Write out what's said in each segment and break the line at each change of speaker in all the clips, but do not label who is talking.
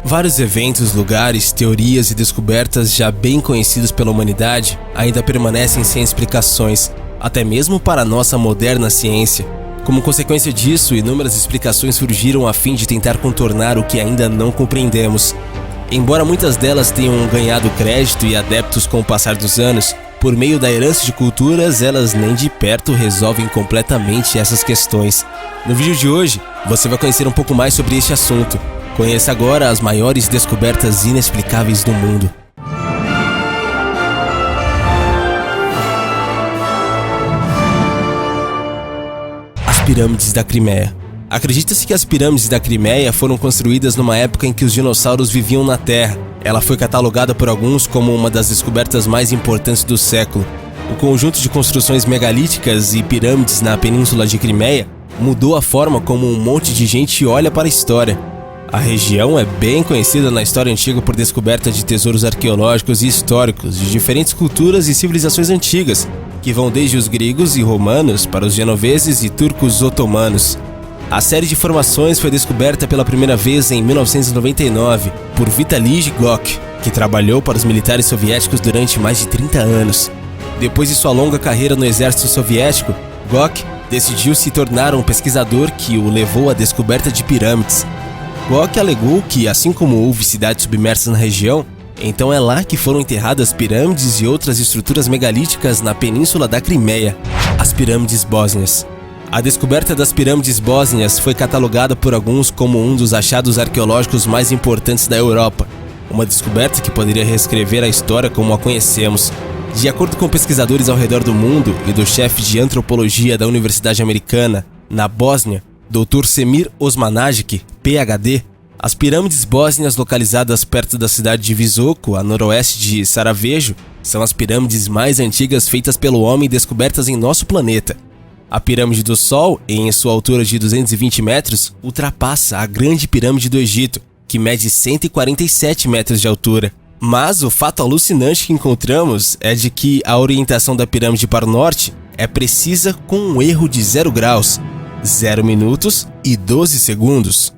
Vários eventos, lugares, teorias e descobertas já bem conhecidos pela humanidade ainda permanecem sem explicações, até mesmo para a nossa moderna ciência. Como consequência disso, inúmeras explicações surgiram a fim de tentar contornar o que ainda não compreendemos. Embora muitas delas tenham ganhado crédito e adeptos com o passar dos anos, por meio da herança de culturas, elas nem de perto resolvem completamente essas questões. No vídeo de hoje, você vai conhecer um pouco mais sobre este assunto. Conheça agora as maiores descobertas inexplicáveis do mundo. As pirâmides da Crimeia. Acredita-se que as pirâmides da Crimeia foram construídas numa época em que os dinossauros viviam na Terra. Ela foi catalogada por alguns como uma das descobertas mais importantes do século. O conjunto de construções megalíticas e pirâmides na Península de Crimeia mudou a forma como um monte de gente olha para a história. A região é bem conhecida na história antiga por descoberta de tesouros arqueológicos e históricos de diferentes culturas e civilizações antigas, que vão desde os gregos e romanos para os genoveses e turcos otomanos. A série de formações foi descoberta pela primeira vez em 1999 por Vitaly Gok, que trabalhou para os militares soviéticos durante mais de 30 anos. Depois de sua longa carreira no exército soviético, Gok decidiu se tornar um pesquisador que o levou à descoberta de pirâmides. Gok alegou que, assim como houve cidades submersas na região, então é lá que foram enterradas pirâmides e outras estruturas megalíticas na Península da Crimeia, as pirâmides bósnias. A descoberta das pirâmides bósnias foi catalogada por alguns como um dos achados arqueológicos mais importantes da Europa, uma descoberta que poderia reescrever a história como a conhecemos. De acordo com pesquisadores ao redor do mundo e do chefe de antropologia da Universidade Americana, na Bósnia, Dr. Semir Osmanagic, PhD, as pirâmides bósnias localizadas perto da cidade de Visoko, a noroeste de Sarajevo, são as pirâmides mais antigas feitas pelo homem descobertas em nosso planeta. A Pirâmide do Sol, em sua altura de 220 metros, ultrapassa a Grande Pirâmide do Egito, que mede 147 metros de altura. Mas o fato alucinante que encontramos é de que a orientação da pirâmide para o norte é precisa com um erro de 0 graus, 0 minutos e 12 segundos.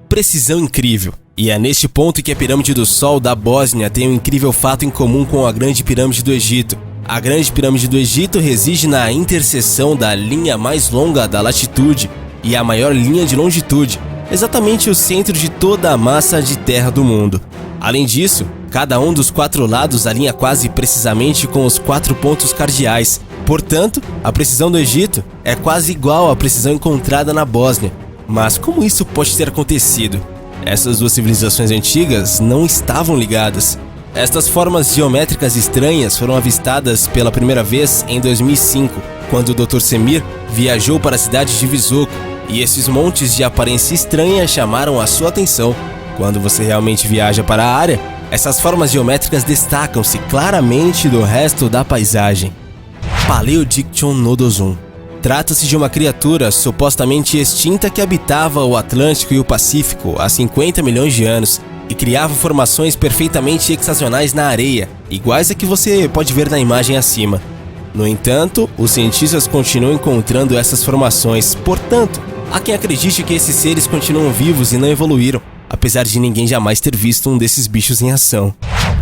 Precisão incrível. E é neste ponto que a Pirâmide do Sol da Bósnia tem um incrível fato em comum com a Grande Pirâmide do Egito. A Grande Pirâmide do Egito reside na interseção da linha mais longa da latitude e a maior linha de longitude, exatamente o centro de toda a massa de terra do mundo. Além disso, cada um dos 4 lados alinha quase precisamente com os 4 pontos cardeais. Portanto, a precisão do Egito é quase igual à precisão encontrada na Bósnia. Mas como isso pode ter acontecido? Essas duas civilizações antigas não estavam ligadas. Estas formas geométricas estranhas foram avistadas pela primeira vez em 2005, quando o Dr. Semir viajou para a cidade de Visoko, e esses montes de aparência estranha chamaram a sua atenção. Quando você realmente viaja para a área, essas formas geométricas destacam-se claramente do resto da paisagem. Paleodictyon nodosum. Trata-se de uma criatura supostamente extinta que habitava o Atlântico e o Pacífico há 50 milhões de anos e criava formações perfeitamente hexagonais na areia, iguais a que você pode ver na imagem acima. No entanto, os cientistas continuam encontrando essas formações, portanto, há quem acredite que esses seres continuam vivos e não evoluíram, apesar de ninguém jamais ter visto um desses bichos em ação.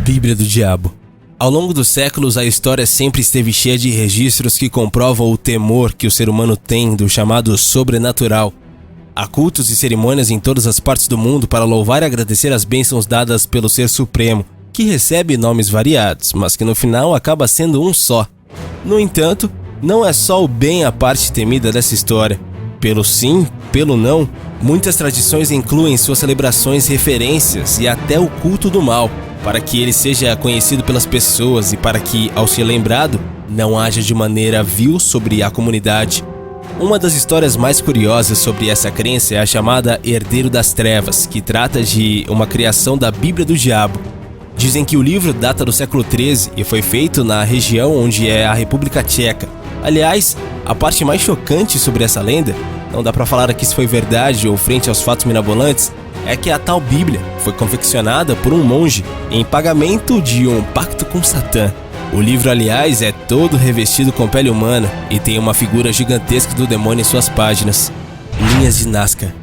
Bíblia do Diabo. Ao longo dos séculos, a história sempre esteve cheia de registros que comprovam o temor que o ser humano tem do chamado sobrenatural. Há cultos e cerimônias em todas as partes do mundo para louvar e agradecer as bênçãos dadas pelo Ser Supremo, que recebe nomes variados, mas que no final acaba sendo um só. No entanto, não é só o bem a parte temida dessa história. Pelo sim, pelo não, muitas tradições incluem suas celebrações referências e até o culto do mal, para que ele seja conhecido pelas pessoas e para que, ao ser lembrado, não haja de maneira vil sobre a comunidade. Uma das histórias mais curiosas sobre essa crença é a chamada Herdeiro das Trevas, que trata de uma criação da Bíblia do Diabo. Dizem que o livro data do século XIII e foi feito na região onde é a República Tcheca. Aliás, a parte mais chocante sobre essa lenda, não dá pra falar aqui se foi verdade ou frente aos fatos mirabolantes, é que a tal Bíblia foi confeccionada por um monge em pagamento de um pacto com Satã. O livro, aliás, é todo revestido com pele humana e tem uma figura gigantesca do demônio em suas páginas. Linhas de Nazca.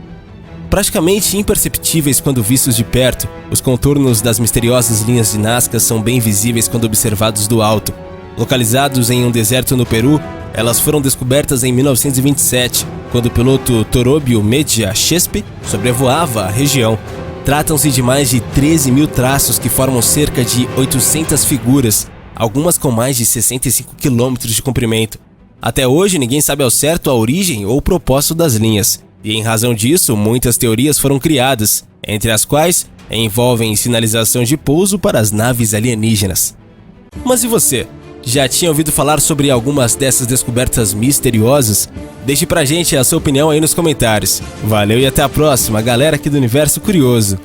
Praticamente imperceptíveis quando vistos de perto, os contornos das misteriosas linhas de Nazca são bem visíveis quando observados do alto. Localizados em um deserto no Peru, elas foram descobertas em 1927, quando o piloto Torobio Medja Chespe sobrevoava a região. Tratam-se de mais de 13 mil traços que formam cerca de 800 figuras, algumas com mais de 65 quilômetros de comprimento. Até hoje, ninguém sabe ao certo a origem ou o propósito das linhas, e em razão disso, muitas teorias foram criadas, entre as quais envolvem sinalização de pouso para as naves alienígenas. Mas e você? Já tinha ouvido falar sobre algumas dessas descobertas misteriosas? Deixe pra gente a sua opinião aí nos comentários. Valeu e até a próxima, galera aqui do Universo Curioso.